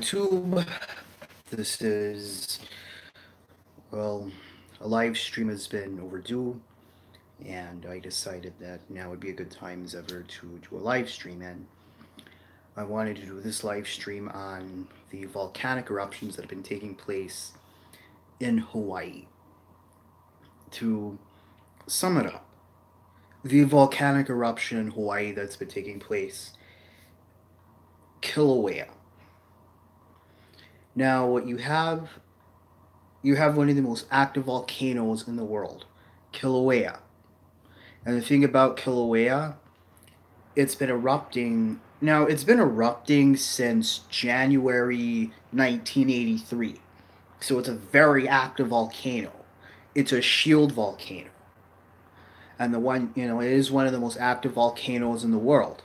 YouTube. This is, well, a live stream has been overdue, and I decided that now would be a good time as ever to do a live stream. And I wanted to do this live stream on the volcanic eruptions that have been taking place in Hawaii. To sum it up, the volcanic eruption in Hawaii that's been taking place, Kilauea. Now, what you have one of the most active volcanoes in the world, Kilauea. And the thing about Kilauea, it's been erupting. Now, it's been erupting since January 1983. So it's a very active volcano. It's a shield volcano. And it is one of the most active volcanoes in the world.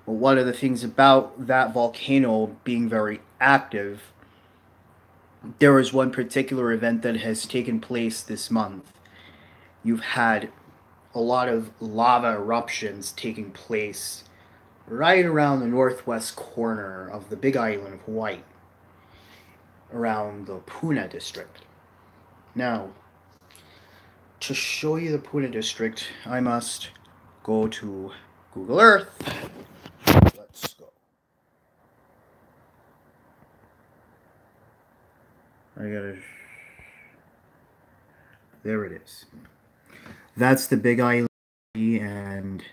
But one of the things about that volcano being very active, there was one particular event that has taken place this month. You've had a lot of lava eruptions taking place right around the northwest corner of the big island of Hawaii, around the Puna district. Now, to show you the Puna district, I must go to Google Earth. Let's go. There it is. That's the big island, and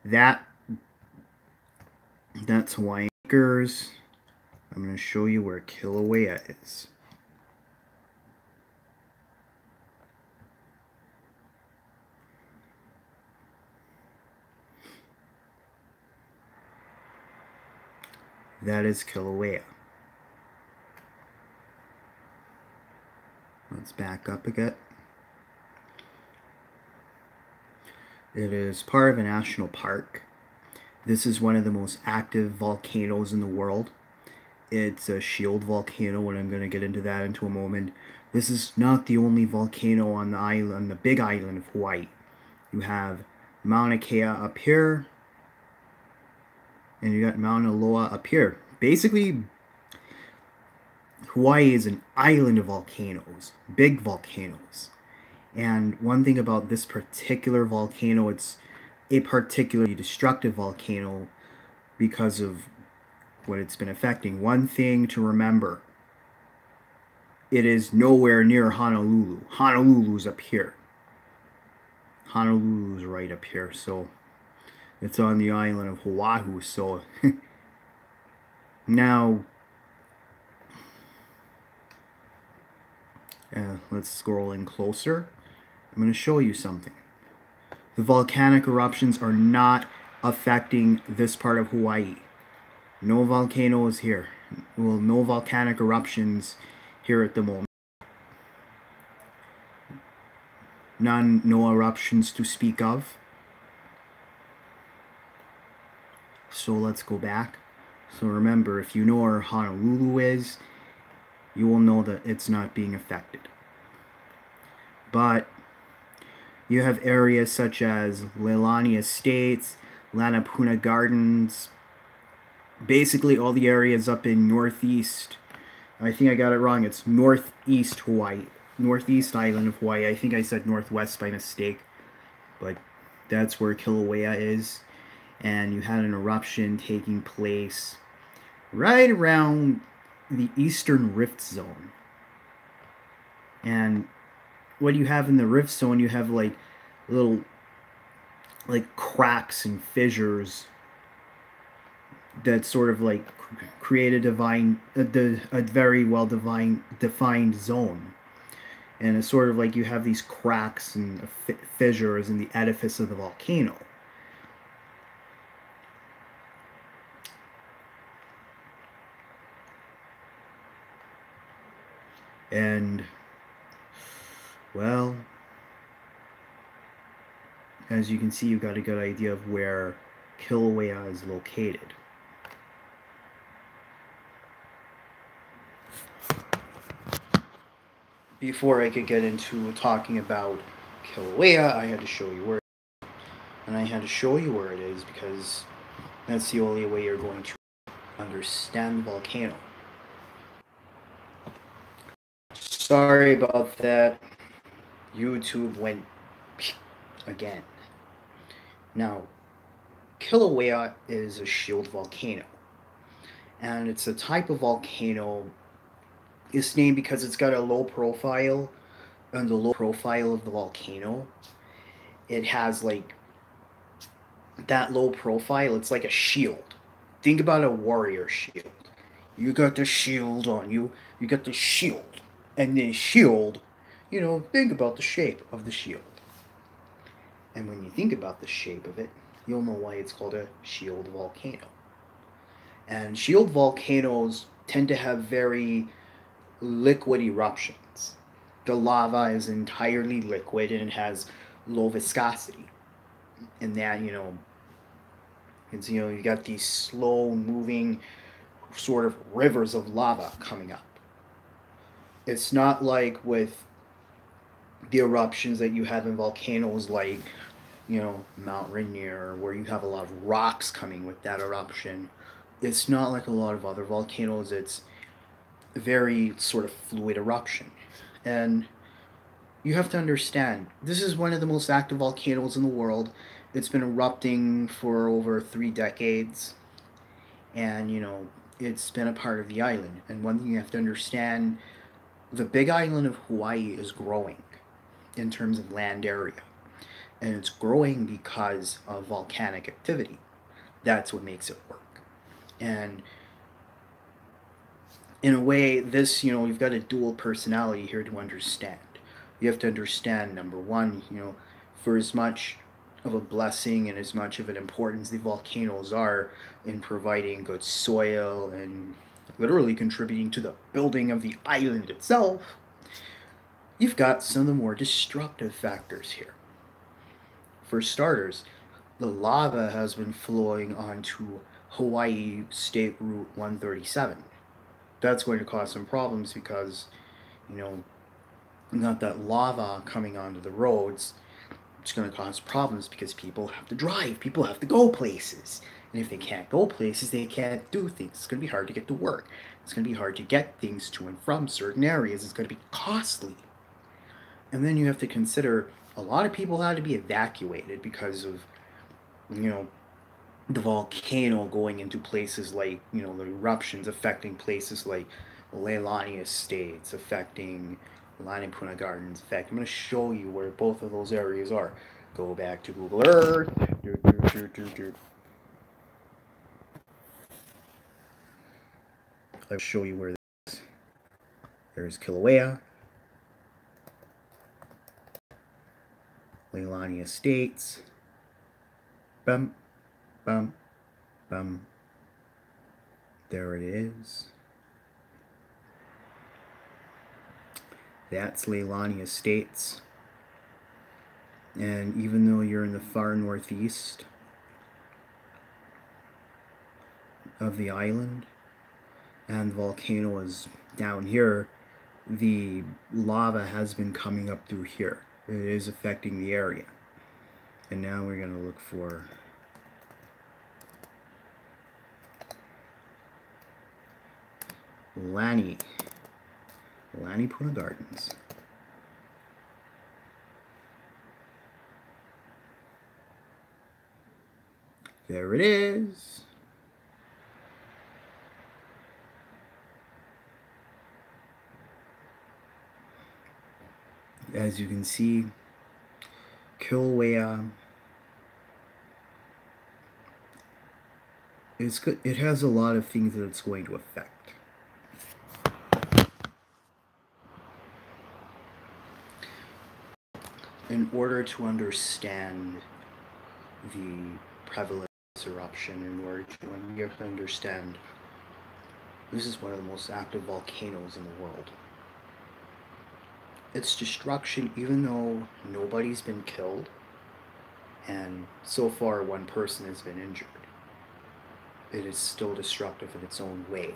that's Hawaiian Acres. I'm going to show you where Kilauea is. That is Kilauea. Let's back up again. It is part of a national park. This is one of the most active volcanoes in the world. It's a shield volcano, and I'm going to get into that into a moment. This is not the only volcano on the island, the big island of Hawaii. You have Mauna Kea up here, and you got Mauna Loa up here. Basically, Hawaii is an island of volcanoes, big volcanoes. And one thing about this particular volcano, it's a particularly destructive volcano because of what it's been affecting. One thing to remember, it is nowhere near Honolulu. Honolulu's up here. Honolulu's right up here, so it's on the island of Oahu. So now let's scroll in closer. I'm going to show you something. The volcanic eruptions are not affecting this part of Hawaii. No volcanoes here. Well, no volcanic eruptions here at the moment. No eruptions to speak of. So let's go back. So remember, if you know where Honolulu is, you will know that it's not being affected. But you have areas such as Leilani Estates, Lanapuna Gardens, basically all the areas up in northeast. I think I got it wrong. It's northeast Hawaii. Northeast island of Hawaii. I think I said northwest by mistake. But that's where Kilauea is. And you had an eruption taking place right around the eastern rift zone. And what you have in the rift zone, you have like little cracks and fissures that sort of like create a very well defined zone. And it's sort of like you have these cracks and fissures in the edifice of the volcano. And, well, as you can see, you've got a good idea of where Kilauea is located. Before I could get into talking about Kilauea, I had to show you where it is. And I had to show you where it is because that's the only way you're going to understand the volcano. Sorry about that. YouTube went again. Now, Kilauea is a shield volcano, and it's a type of volcano. It's named because it's got a low profile, and the low profile of the volcano, it has like that low profile. It's like a shield. Think about a warrior shield. You got the shield on you. You got the shield, and the shield. Think about the shape of the shield. And when you think about the shape of it, you'll know why it's called a shield volcano. And shield volcanoes tend to have very liquid eruptions. The lava is entirely liquid and it has low viscosity. And that, you got these slow moving sort of rivers of lava coming up. It's not like with the eruptions that you have in volcanoes like Mount Rainier, where you have a lot of rocks coming with that eruption. It's not like a lot of other volcanoes. It's a very sort of fluid eruption. And you have to understand, this is one of the most active volcanoes in the world. It's been erupting for over 3 decades. And, it's been a part of the island. And one thing you have to understand, the big island of Hawaii is growing in terms of land area. And it's growing because of volcanic activity. That's what makes it work. And in a way, this, you've got a dual personality here to understand. You have to understand, number one, for as much of a blessing and as much of an importance the volcanoes are in providing good soil and literally contributing to the building of the island itself, you've got some of the more destructive factors here. For starters, the lava has been flowing onto Hawaii State Route 137. That's going to cause some problems because, you know, not that lava coming onto the roads, it's going to cause problems because people have to drive, people have to go places. And if they can't go places, they can't do things. It's going to be hard to get to work. It's going to be hard to get things to and from certain areas. It's going to be costly. And then you have to consider a lot of people had to be evacuated because of, you know, the volcano going into places like, the eruptions affecting places like Leilani Estates, affecting Lanipuna Gardens. In fact, I'm going to show you where both of those areas are. Go back to Google Earth. I'll show you where this is. There's Kilauea, Leilani Estates. Bum, bum, bum. There it is. That's Leilani Estates. And even though you're in the far northeast of the island and the volcano is down here, the lava has been coming up through here. It is affecting the area. And now we're going to look for Lanipuna Gardens. There it is. As you can see, Kilauea, it's good. It has a lot of things that it's going to affect. In order to understand the prevalence of eruption, you have to understand this is one of the most active volcanoes in the world. Its destruction, even though nobody's been killed, and so far one person has been injured, it is still destructive in its own way.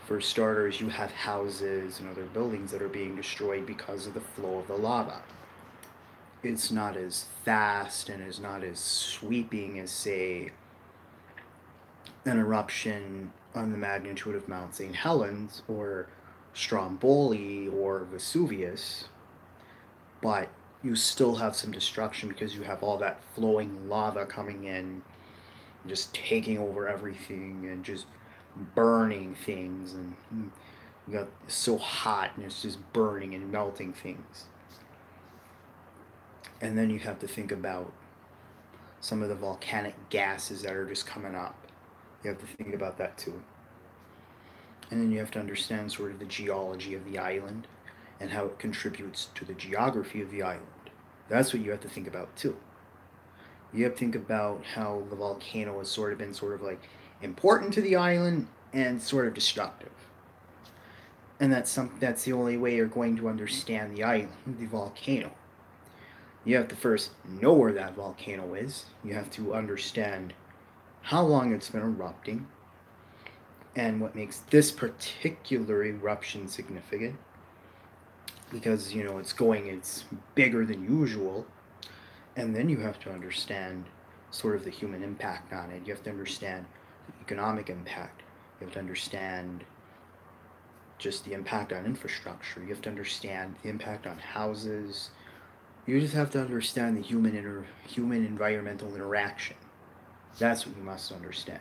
For starters, you have houses and other buildings that are being destroyed because of the flow of the lava. It's not as fast and is not as sweeping as, say, an eruption on the magnitude of Mount St. Helens or Stromboli or Vesuvius, but you still have some destruction because you have all that flowing lava coming in, just taking over everything and just burning things, and you got it's so hot and it's just burning and melting things. And then you have to think about some of the volcanic gases that are just coming up. You have to think about that too. And then you have to understand sort of the geology of the island and how it contributes to the geography of the island. That's what you have to think about too. You have to think about how the volcano has sort of been sort of like important to the island and sort of destructive. And that's the only way you're going to understand the island, the volcano. You have to first know where that volcano is. You have to understand how long it's been erupting and what makes this particular eruption significant, because it's bigger than usual. And then you have to understand sort of the human impact on it. You have to understand the economic impact. You have to understand just the impact on infrastructure. You have to understand the impact on houses. You just have to understand the human environmental interaction. That's what you must understand.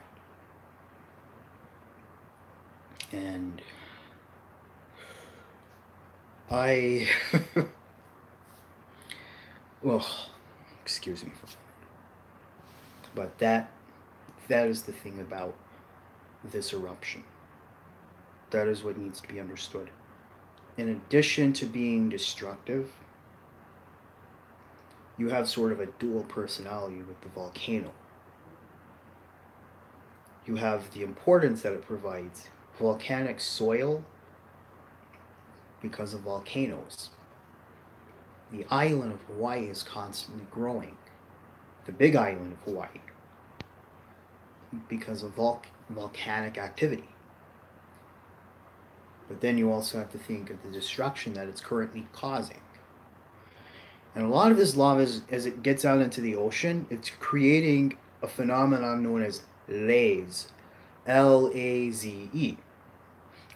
And I well, excuse me, but that is the thing about this eruption. That is what needs to be understood. In addition to being destructive, you have sort of a dual personality with the volcano. You have the importance that it provides. Volcanic soil, because of volcanoes. The island of Hawaii is constantly growing. The big island of Hawaii, because of volcanic activity. But then you also have to think of the destruction that it's currently causing. And a lot of this lava, as it gets out into the ocean, it's creating a phenomenon known as laze, Laze,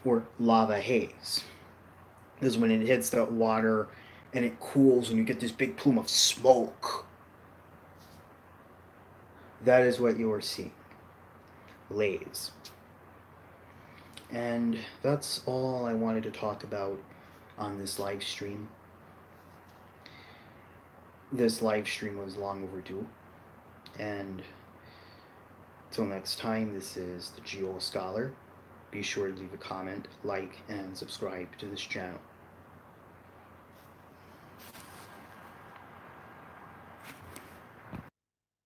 or lava haze. This is when it hits the water and it cools and you get this big plume of smoke. That is what you are seeing. Laze. And that's all I wanted to talk about on this live stream. This live stream was long overdue. And until next time, this is the Geo Scholar. Be sure to leave a comment, like, and subscribe to this channel.